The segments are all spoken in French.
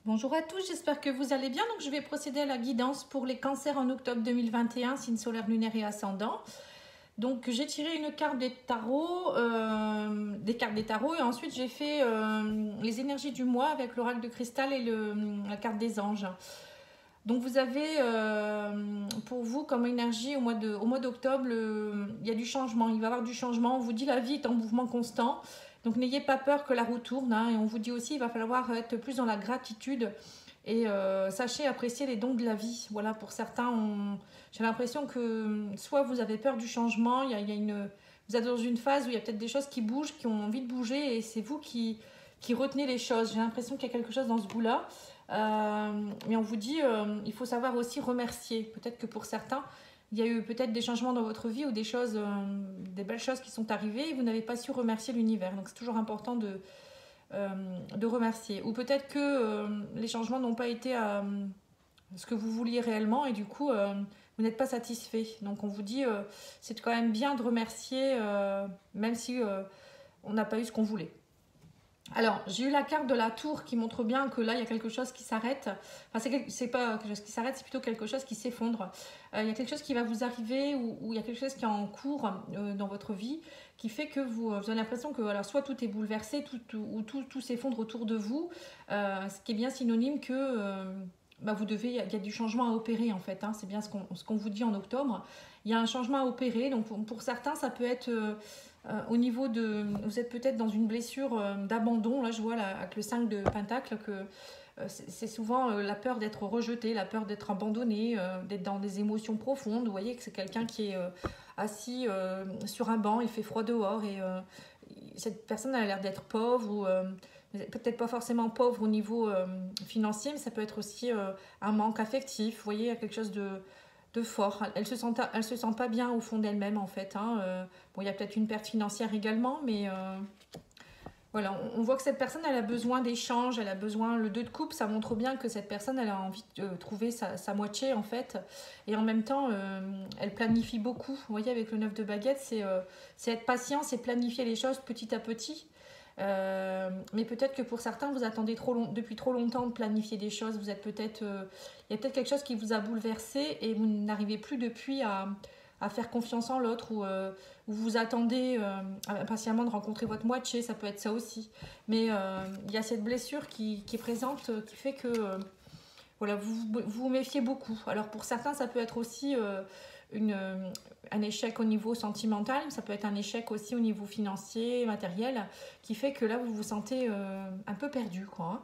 Bonjour à tous, j'espère que vous allez bien. Donc, je vais procéder à la guidance pour les cancers en octobre 2021, signe solaire, lunaire et ascendant. Donc, j'ai tiré une carte des tarots, des cartes des tarots, et ensuite j'ai fait les énergies du mois avec l'oracle de cristal et la carte des anges. Donc, vous avez pour vous comme énergie au mois d'octobre, il y a du changement, il va y avoir du changement. On vous dit la vie est en mouvement constant. Donc n'ayez pas peur que la roue tourne, hein, et on vous dit aussi il va falloir être plus dans la gratitude et sachez apprécier les dons de la vie. Voilà, pour certains, j'ai l'impression que soit vous avez peur du changement, vous êtes dans une phase où il y a peut-être des choses qui bougent, qui ont envie de bouger, et c'est vous qui retenez les choses. J'ai l'impression qu'il y a quelque chose dans ce goût-là. Mais on vous dit il faut savoir aussi remercier. Peut-être que pour certains, il y a eu peut-être des changements dans votre vie ou des choses, des belles choses qui sont arrivées et vous n'avez pas su remercier l'univers. Donc c'est toujours important de remercier. Ou peut-être que les changements n'ont pas été ce que vous vouliez réellement et du coup vous n'êtes pas satisfait. Donc on vous dit c'est quand même bien de remercier même si on n'a pas eu ce qu'on voulait. Alors, j'ai eu la carte de la tour qui montre bien que là, il y a quelque chose qui s'arrête. Enfin, c'est pas quelque chose qui s'arrête, c'est plutôt quelque chose qui s'effondre. Il y a quelque chose qui va vous arriver ou il y a quelque chose qui est en cours dans votre vie qui fait que vous avez l'impression que alors, soit tout est bouleversé ou tout s'effondre autour de vous, ce qui est bien synonyme que il y a du changement à opérer en fait. Hein, c'est bien ce qu'on vous dit en octobre. Il y a un changement à opérer. Donc, pour certains, ça peut être... au niveau de... Vous êtes peut-être dans une blessure d'abandon. Là, je vois avec le 5 de Pentacle que c'est souvent la peur d'être rejeté, la peur d'être abandonné, d'être dans des émotions profondes. Vous voyez que c'est quelqu'un qui est assis sur un banc, il fait froid dehors et cette personne a l'air d'être pauvre ou peut-être pas forcément pauvre au niveau financier, mais ça peut être aussi un manque affectif. Vous voyez, il y a quelque chose de fort. Elle se sent pas bien au fond d'elle-même en fait. Hein. Bon, il y a peut-être une perte financière également, mais voilà, on voit que cette personne elle a besoin d'échanges, elle a besoin. Le 2 de coupe, ça montre bien que cette personne elle a envie de trouver sa moitié en fait, et en même temps elle planifie beaucoup. Vous voyez, avec le 9 de baguette, c'est être patient, c'est planifier les choses petit à petit. Mais peut-être que pour certains vous attendez depuis trop longtemps de planifier des choses. Vous êtes peut-être il y a peut-être quelque chose qui vous a bouleversé et vous n'arrivez plus depuis à faire confiance en l'autre ou vous attendez impatiemment de rencontrer votre moitié. Ça peut être ça aussi, mais il y a cette blessure qui est présente qui fait que voilà, vous méfiez beaucoup. Alors pour certains ça peut être aussi un échec au niveau sentimental, ça peut être un échec aussi au niveau financier, matériel, qui fait que là vous vous sentez un peu perdu, quoi. Hein.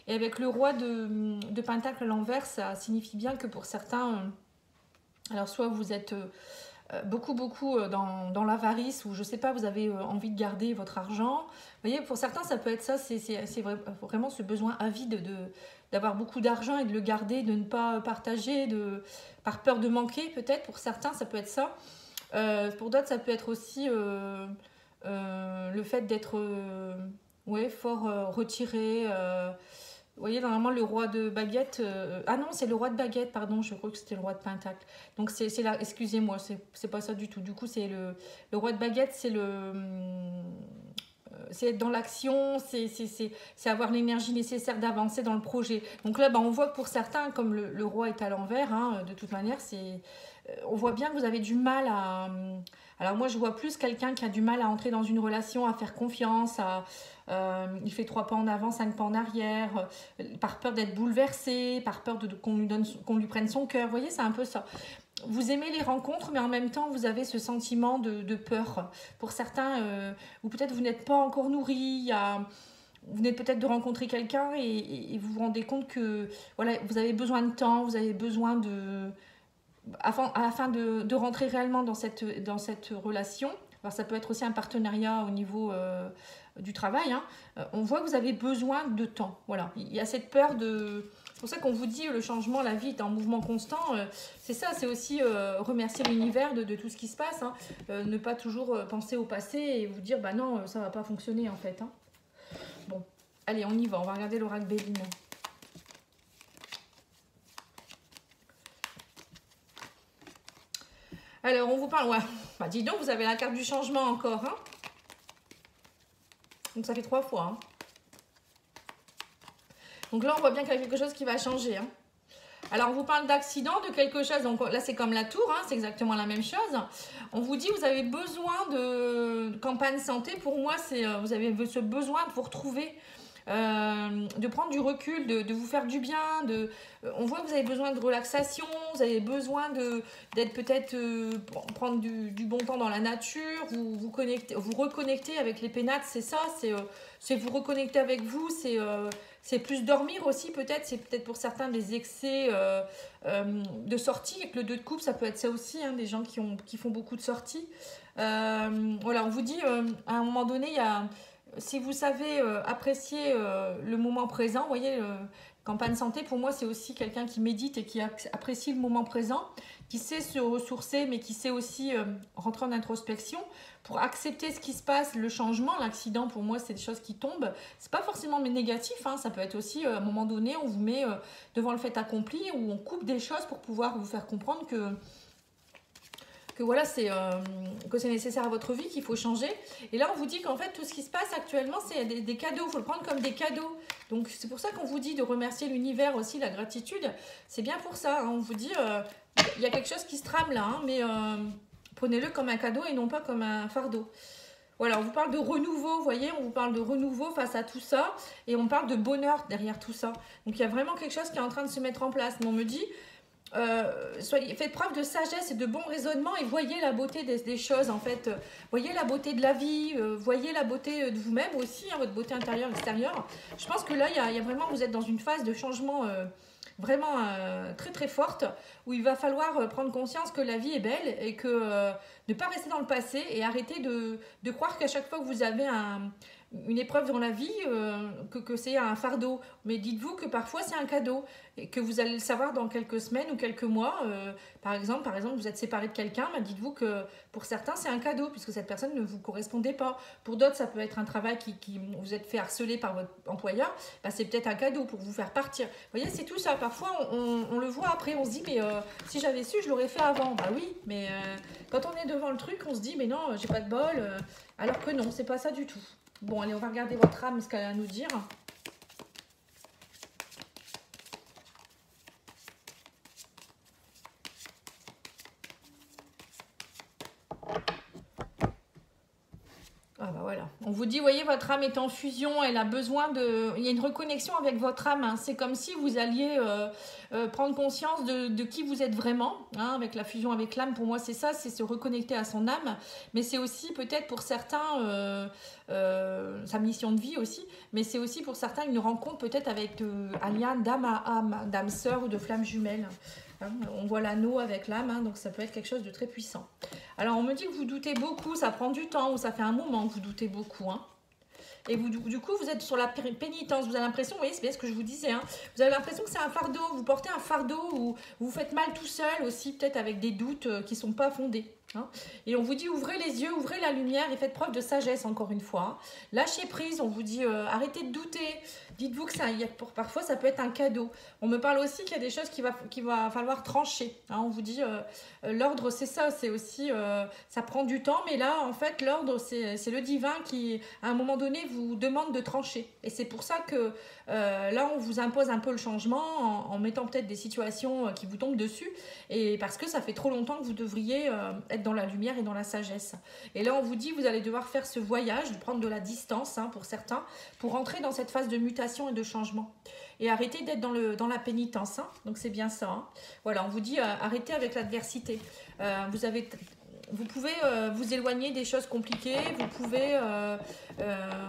Et avec le roi de Pentacle à l'envers, ça signifie bien que pour certains, alors soit vous êtes beaucoup dans l'avarice ou je sais pas, vous avez envie de garder votre argent. Vous voyez, pour certains ça peut être ça, c'est vraiment ce besoin avide d'avoir beaucoup d'argent et de le garder, de ne pas partager, par peur de manquer peut-être. Pour certains ça peut être ça. Pour d'autres ça peut être aussi le fait d'être fort retiré. Vous voyez, normalement, le roi de baguette... ah non, c'est le roi de baguette, pardon, je crois que c'était le roi de pentacle. Donc, c'est là, excusez-moi, c'est pas ça du tout. Du coup, c'est le roi de baguette, c'est être dans l'action, c'est avoir l'énergie nécessaire d'avancer dans le projet. Donc là, on voit que pour certains, comme le roi est à l'envers, hein, de toute manière, on voit bien que vous avez du mal à... Alors moi, je vois plus quelqu'un qui a du mal à entrer dans une relation, à faire confiance, il fait 3 pas en avant, 5 pas en arrière, par peur d'être bouleversé, par peur qu'on lui prenne son cœur. Vous voyez, c'est un peu ça. Vous aimez les rencontres, mais en même temps, vous avez ce sentiment de peur. Pour certains, ou peut-être vous n'êtes pas encore nourri, vous venez peut-être de rencontrer quelqu'un et vous vous rendez compte que voilà, vous avez besoin de temps, vous avez besoin afin de rentrer réellement dans cette relation. Alors ça peut être aussi un partenariat au niveau du travail. Hein. On voit que vous avez besoin de temps. Voilà. Il y a cette peur de... C'est pour ça qu'on vous dit le changement, la vie est en mouvement constant. C'est ça, c'est aussi remercier l'univers de tout ce qui se passe. Hein. Ne pas toujours penser au passé et vous dire bah non, ça va pas fonctionner en fait. Hein. Bon, allez, on y va. On va regarder l'oracle Béline. Alors, on vous parle... Ouais. Bah, dis donc, vous avez la carte du changement encore. Hein. Donc, ça fait 3 fois. Hein. Donc là, on voit bien qu'il y a quelque chose qui va changer. Hein. Alors, on vous parle d'accident, de quelque chose. Donc là, c'est comme la tour, hein, c'est exactement la même chose. On vous dit, vous avez besoin de campagne santé. Pour moi, c'est vous avez ce besoin de vous retrouver, de prendre du recul, de vous faire du bien. On voit que vous avez besoin de relaxation, vous avez besoin d'être peut-être, prendre du bon temps dans la nature, vous reconnecter avec les pénates, c'est ça, c'est vous reconnecter avec vous, c'est plus dormir aussi peut-être, c'est peut-être pour certains des excès de sortie, avec le 2 de coupe, ça peut être ça aussi, hein, des gens qui font beaucoup de sorties. Voilà, on vous dit, à un moment donné, il y a... Si vous savez apprécier le moment présent, vous voyez, campagne santé, pour moi, c'est aussi quelqu'un qui médite et qui apprécie le moment présent, qui sait se ressourcer, mais qui sait aussi rentrer en introspection pour accepter ce qui se passe, le changement, l'accident, pour moi, c'est des choses qui tombent. C'est pas forcément négatif, hein, ça peut être aussi, à un moment donné, on vous met devant le fait accompli, où on coupe des choses pour pouvoir vous faire comprendre que voilà, que c'est nécessaire à votre vie, qu'il faut changer. Et là, on vous dit qu'en fait, tout ce qui se passe actuellement, c'est des cadeaux. Il faut le prendre comme des cadeaux. Donc, c'est pour ça qu'on vous dit de remercier l'univers aussi, la gratitude. C'est bien pour ça. Hein. On vous dit, il y a quelque chose qui se trame là, hein, mais prenez-le comme un cadeau et non pas comme un fardeau. Voilà, on vous parle de renouveau, vous voyez, on vous parle de renouveau face à tout ça. Et on parle de bonheur derrière tout ça. Donc, il y a vraiment quelque chose qui est en train de se mettre en place. Mais on me dit... faites preuve de sagesse et de bon raisonnement et voyez la beauté des choses en fait, voyez la beauté de la vie, voyez la beauté de vous-même aussi, hein, votre beauté intérieure, extérieure. Je pense que là, il y a vraiment, vous êtes dans une phase de changement vraiment très très forte où il va falloir prendre conscience que la vie est belle et que ne pas rester dans le passé et arrêter de croire qu'à chaque fois que vous avez une épreuve dans la vie, que c'est un fardeau. Mais dites-vous que parfois c'est un cadeau et que vous allez le savoir dans quelques semaines ou quelques mois. Par exemple, vous êtes séparé de quelqu'un, bah dites-vous que pour certains c'est un cadeau puisque cette personne ne vous correspondait pas. Pour d'autres, ça peut être un travail qui vous êtes fait harceler par votre employeur. Bah, c'est peut-être un cadeau pour vous faire partir. Vous voyez, c'est tout ça. Parfois, on le voit après, on se dit mais si j'avais su, je l'aurais fait avant. Bah oui, mais quand on est devant le truc, on se dit mais non, j'ai pas de bol. Alors que non, c'est pas ça du tout. Bon, allez, on va regarder votre âme, ce qu'elle a à nous dire. Ah bah voilà. On vous dit, voyez, votre âme est en fusion, elle a besoin de... Il y a une reconnexion avec votre âme. Hein. C'est comme si vous alliez prendre conscience de qui vous êtes vraiment. Hein, avec la fusion avec l'âme, pour moi, c'est ça, c'est se reconnecter à son âme. Mais c'est aussi peut-être pour certains, sa mission de vie aussi. Mais c'est aussi pour certains une rencontre peut-être avec un lien d'âme à âme, d'âme sœur ou de flamme jumelle. Hein, on voit l'anneau avec l'âme, hein, donc ça peut être quelque chose de très puissant. Alors on me dit que vous doutez beaucoup, ça prend du temps ou ça fait un moment que vous doutez beaucoup. Hein. Et vous, du coup, vous êtes sur la pénitence. Vous avez l'impression, vous voyez, c'est bien ce que je vous disais, hein, vous avez l'impression que c'est un fardeau. Vous portez un fardeau ou vous vous faites mal tout seul aussi, peut-être avec des doutes qui ne sont pas fondés. Hein. Et on vous dit, ouvrez les yeux, ouvrez la lumière et faites preuve de sagesse, encore une fois. Hein. Lâchez prise, on vous dit, arrêtez de douter. Dites-vous que parfois, ça peut être un cadeau. On me parle aussi qu'il y a des choses qu'il va falloir trancher. Hein. On vous dit, l'ordre, c'est ça, c'est aussi, ça prend du temps. Mais là, en fait, l'ordre, c'est le divin qui, à un moment donné, vous demande de trancher. Et c'est pour ça que là, on vous impose un peu le changement en mettant peut-être des situations qui vous tombent dessus. Et parce que ça fait trop longtemps que vous devriez être dans la lumière et dans la sagesse. Et là, on vous dit, vous allez devoir faire ce voyage, de prendre de la distance, hein, pour certains, pour entrer dans cette phase de mutation et de changement. Et arrêtez d'être dans la pénitence. Hein. Donc, c'est bien ça. Hein. Voilà, on vous dit, arrêtez avec l'adversité. Vous pouvez vous éloigner des choses compliquées. Vous pouvez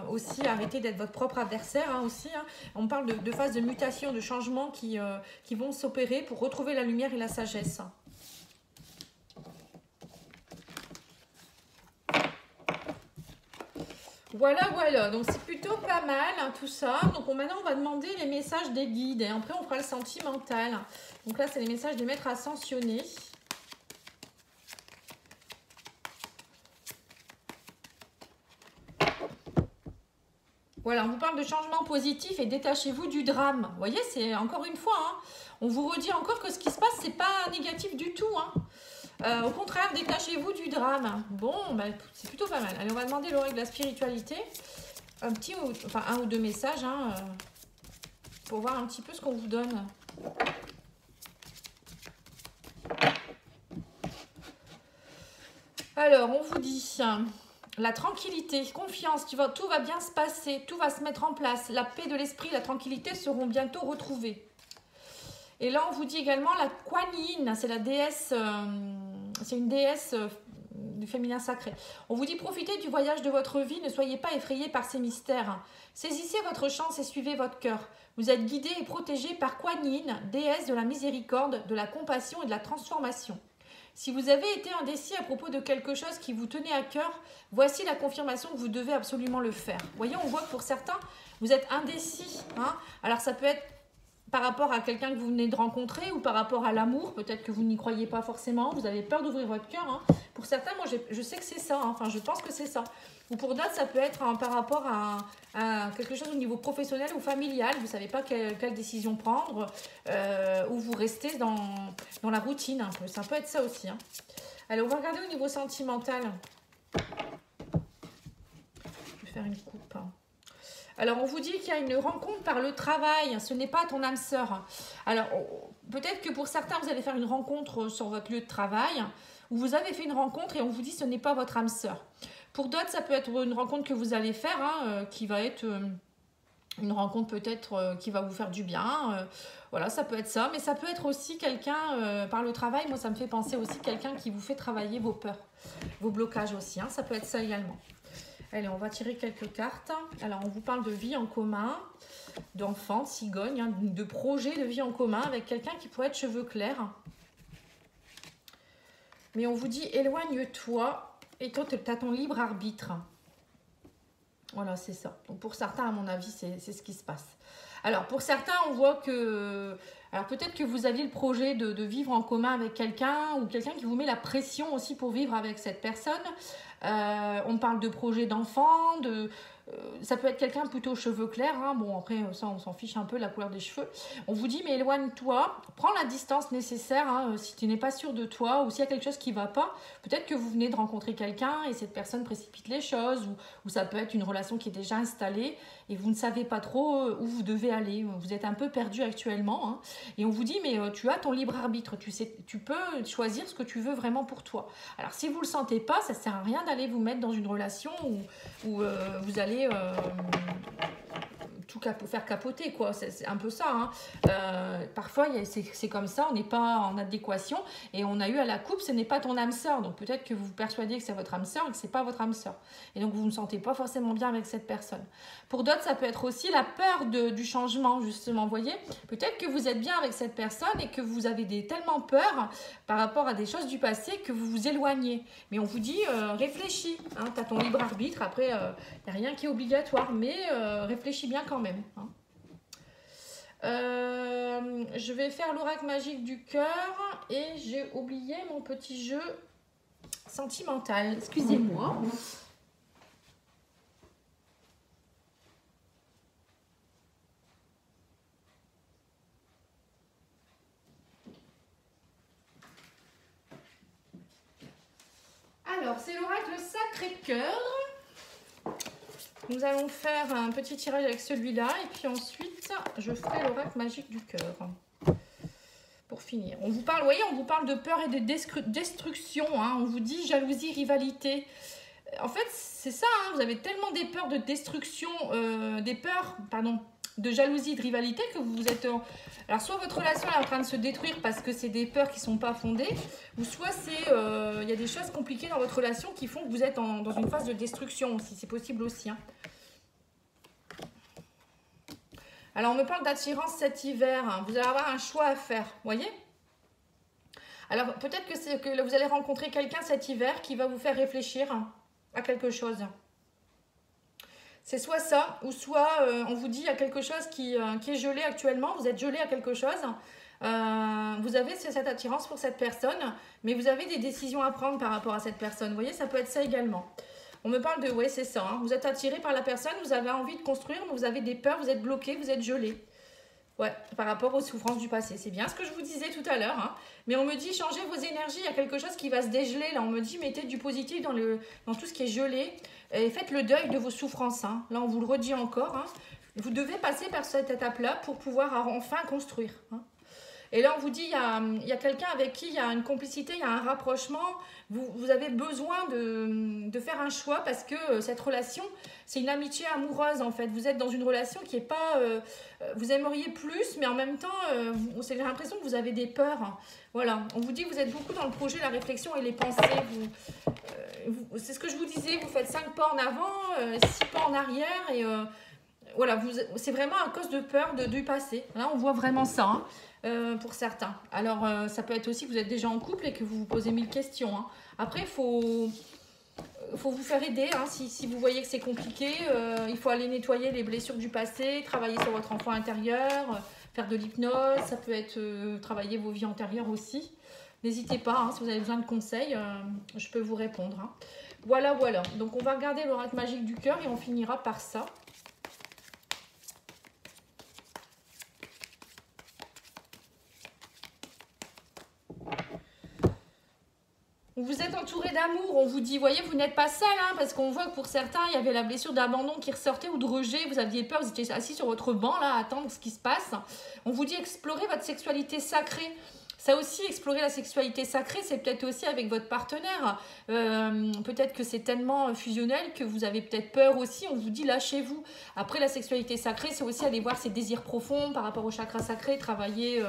aussi arrêter d'être votre propre adversaire. Hein, aussi, hein. On parle de phases de mutation, de changement qui vont s'opérer pour retrouver la lumière et la sagesse. Voilà, voilà, donc c'est plutôt pas mal, hein, tout ça. Donc maintenant, on va demander les messages des guides. Et après, on fera le sentimental. Donc là, c'est les messages des maîtres ascensionnés. Voilà, on vous parle de changement positif et détachez-vous du drame. Vous voyez, c'est encore une fois, hein, on vous redit encore que ce qui se passe, c'est pas négatif du tout, hein. Au contraire, détachez-vous du drame. Bon, bah, c'est plutôt pas mal. Allez, on va demander l'oreille de la spiritualité. Un ou deux messages. Hein, pour voir un petit peu ce qu'on vous donne. Alors, on vous dit la tranquillité, confiance, tout va bien se passer, tout va se mettre en place. La paix de l'esprit, la tranquillité seront bientôt retrouvées. Et là, on vous dit également la Kuan Yin, c'est la déesse, c'est une déesse du féminin sacré. On vous dit profitez du voyage de votre vie, ne soyez pas effrayés par ces mystères. Saisissez votre chance et suivez votre cœur. Vous êtes guidés et protégés par Kuan Yin, déesse de la miséricorde, de la compassion et de la transformation. Si vous avez été indécis à propos de quelque chose qui vous tenait à cœur, voici la confirmation que vous devez absolument le faire. Vous voyez, on voit que pour certains, vous êtes indécis. Hein. Alors ça peut être par rapport à quelqu'un que vous venez de rencontrer ou par rapport à l'amour, peut-être que vous n'y croyez pas forcément, vous avez peur d'ouvrir votre cœur. Hein. Pour certains, moi je sais que c'est ça, hein. Enfin je pense que c'est ça. Ou pour d'autres, ça peut être par rapport à quelque chose au niveau professionnel ou familial, vous ne savez pas quelle décision prendre, ou vous restez dans la routine un peu, ça peut être ça aussi. Hein. Allez, on va regarder au niveau sentimental. Je vais faire une coupe. Alors, on vous dit qu'il y a une rencontre par le travail. Ce n'est pas ton âme sœur. Alors, peut-être que pour certains, vous allez faire une rencontre sur votre lieu de travail ou vous avez fait une rencontre et on vous dit ce n'est pas votre âme sœur. Pour d'autres, ça peut être une rencontre que vous allez faire qui va être une rencontre peut-être qui va vous faire du bien. Voilà, ça peut être ça. Mais ça peut être aussi quelqu'un par le travail. Moi, ça me fait penser aussi quelqu'un qui vous fait travailler vos peurs, vos blocages aussi. Hein, ça peut être ça également. Allez, on va tirer quelques cartes. Alors, on vous parle de vie en commun, d'enfants, de cigognes, hein, de projets de vie en commun avec quelqu'un qui pourrait être cheveux clairs. Mais on vous dit, éloigne-toi et toi, tu as ton libre arbitre. Voilà, c'est ça. Donc, pour certains, à mon avis, c'est ce qui se passe. Alors, pour certains, on voit que... Alors, peut-être que vous aviez le projet de vivre en commun avec quelqu'un ou quelqu'un qui vous met la pression aussi pour vivre avec cette personne. On parle de projet d'enfant, ça peut être quelqu'un plutôt cheveux clairs. Hein. Bon, après, ça, on s'en fiche un peu, la couleur des cheveux. On vous dit, mais éloigne-toi, prends la distance nécessaire hein, si tu n'es pas sûr de toi ou s'il y a quelque chose qui ne va pas. Peut-être que vous venez de rencontrer quelqu'un et cette personne précipite les choses ou ça peut être une relation qui est déjà installée et vous ne savez pas trop où vous devez aller. Vous êtes un peu perdu actuellement. Hein. Et on vous dit, mais tu as ton libre arbitre. Tu peux choisir ce que tu veux vraiment pour toi. Alors, si vous ne le sentez pas, ça ne sert à rien d'aller vous mettre dans une relation où vous allez tout faire capoter, quoi. C'est un peu ça. Hein. Parfois, c'est comme ça, on n'est pas en adéquation et on a eu à la coupe, ce n'est pas ton âme sœur. Donc, peut-être que vous persuadez que c'est votre âme sœur et que ce n'est pas votre âme sœur. Et donc, vous ne sentez pas forcément bien avec cette personne. Pour d'autres, ça peut être aussi la peur du changement, justement. Vous voyez, peut-être que vous êtes bien avec cette personne et que vous avez tellement peur par rapport à des choses du passé que vous vous éloignez. Mais on vous dit, réfléchis. Hein, tu as ton libre arbitre. Après, il n'y a rien qui est obligatoire, mais réfléchis bien quand même. Hein. Je vais faire l'oracle magique du cœur et j'ai oublié mon petit jeu sentimental. Excusez-moi. Alors, c'est l'oracle Sacré-Cœur. Nous allons faire un petit tirage avec celui-là et puis ensuite, je ferai l'oracle magique du cœur. Pour finir. On vous parle, vous voyez, on vous parle de peur et de destruction. Hein. On vous dit jalousie, rivalité. En fait, c'est ça. Hein. Vous avez tellement des peurs de destruction, de jalousie, de rivalité que vous êtes... Alors, soit votre relation est en train de se détruire parce que c'est des peurs qui ne sont pas fondées, ou soit il y a des choses compliquées dans votre relation qui font que vous êtes dans une phase de destruction aussi. C'est possible aussi. Hein. Alors, on me parle d'attirance cet hiver. Hein. Vous allez avoir un choix à faire. Vous voyez? Alors, peut-être que vous allez rencontrer quelqu'un cet hiver qui va vous faire réfléchir à quelque chose. C'est soit ça, ou soit on vous dit il y a quelque chose qui est gelé actuellement. Vous êtes gelé à quelque chose. Vous avez cette attirance pour cette personne, mais vous avez des décisions à prendre par rapport à cette personne. Vous voyez, ça peut être ça également. On me parle de, ouais, c'est ça. Hein. Vous êtes attiré par la personne, vous avez envie de construire, mais vous avez des peurs, vous êtes bloqué, vous êtes gelé. Ouais, par rapport aux souffrances du passé. C'est bien ce que je vous disais tout à l'heure. Hein. Mais on me dit, changez vos énergies, il y a quelque chose qui va se dégeler. Là, on me dit, mettez du positif dans tout ce qui est gelé. Et faites le deuil de vos souffrances. Hein. Là, on vous le redit encore. Hein. Vous devez passer par cette étape-là pour pouvoir enfin construire. Hein. Et là, on vous dit, il y a quelqu'un avec qui il y a une complicité, il y a un rapprochement. Vous avez besoin de faire un choix parce que cette relation, c'est une amitié amoureuse en fait. Vous êtes dans une relation qui n'est pas... vous aimeriez plus, mais en même temps, j'ai l'impression que vous avez des peurs. Voilà, on vous dit que vous êtes beaucoup dans le projet, la réflexion et les pensées. C'est ce que je vous disais, vous faites 5 pas en avant, 6 pas en arrière et... voilà, c'est vraiment à cause de peur du passé. Là, on voit vraiment ça. Hein. Pour certains. Alors, ça peut être aussi que vous êtes déjà en couple et que vous vous posez 1000 questions. Hein. Après, il faut vous faire aider. Hein. Si vous voyez que c'est compliqué, il faut aller nettoyer les blessures du passé, travailler sur votre enfant intérieur, faire de l'hypnose. Ça peut être travailler vos vies antérieures aussi. N'hésitez pas, hein, si vous avez besoin de conseils, je peux vous répondre. Hein. Voilà, voilà. Donc, on va regarder l'oracle magique du cœur et on finira par ça. Vous êtes entouré d'amour, on vous dit, voyez, vous n'êtes pas seul, hein, parce qu'on voit que pour certains, il y avait la blessure d'abandon qui ressortait ou de rejet, vous aviez peur, vous étiez assis sur votre banc, là, à attendre ce qui se passe. On vous dit, explorez votre sexualité sacrée. Ça aussi, explorer la sexualité sacrée, c'est peut-être aussi avec votre partenaire. Peut-être que c'est tellement fusionnel que vous avez peut-être peur aussi. On vous dit, lâchez-vous. Après, la sexualité sacrée, c'est aussi aller voir ses désirs profonds par rapport au chakra sacré, travailler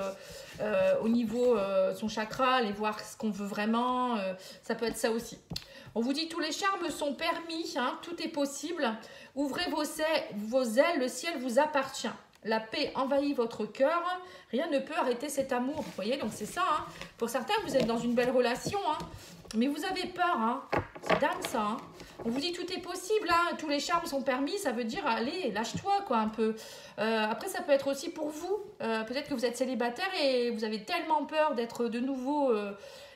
au niveau son chakra, aller voir ce qu'on veut vraiment. Ça peut être ça aussi. On vous dit, tous les charmes sont permis, hein, tout est possible. Ouvrez vos ailes, le ciel vous appartient. La paix envahit votre cœur, rien ne peut arrêter cet amour. Vous voyez, donc c'est ça. Hein. Pour certains, vous êtes dans une belle relation, hein, mais vous avez peur. Hein. C'est dingue ça. Hein. On vous dit tout est possible, hein. Tous les charmes sont permis, ça veut dire allez, lâche-toi quoi un peu. Après, ça peut être aussi pour vous. Peut-être que vous êtes célibataire et vous avez tellement peur d'être de nouveau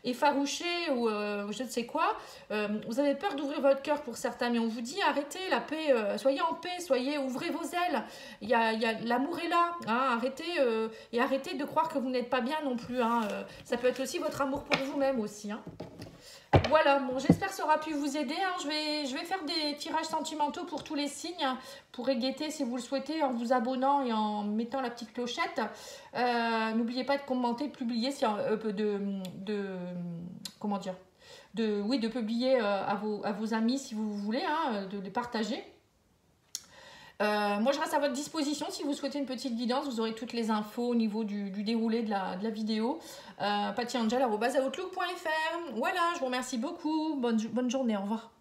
effarouché ou je ne sais quoi. Vous avez peur d'ouvrir votre cœur pour certains, mais on vous dit arrêtez la paix, soyez en paix, ouvrez vos ailes. L'amour est là. Hein, arrêtez de croire que vous n'êtes pas bien non plus. Hein, ça peut être aussi votre amour pour vous-même aussi. Hein. Voilà, bon, j'espère que ça aura pu vous aider. Hein. Je vais faire des tirages sentimentaux pour tous les signes. Hein. Vous pourrez guetter si vous le souhaitez en vous abonnant et en mettant la petite clochette. N'oubliez pas de commenter, de publier, de publier à vos amis si vous voulez, hein, de les partager. Moi, je reste à votre disposition. Si vous souhaitez une petite guidance, vous aurez toutes les infos au niveau du déroulé de la vidéo. pattyangel@outlook.fr. Voilà, je vous remercie beaucoup. Bonne journée, au revoir.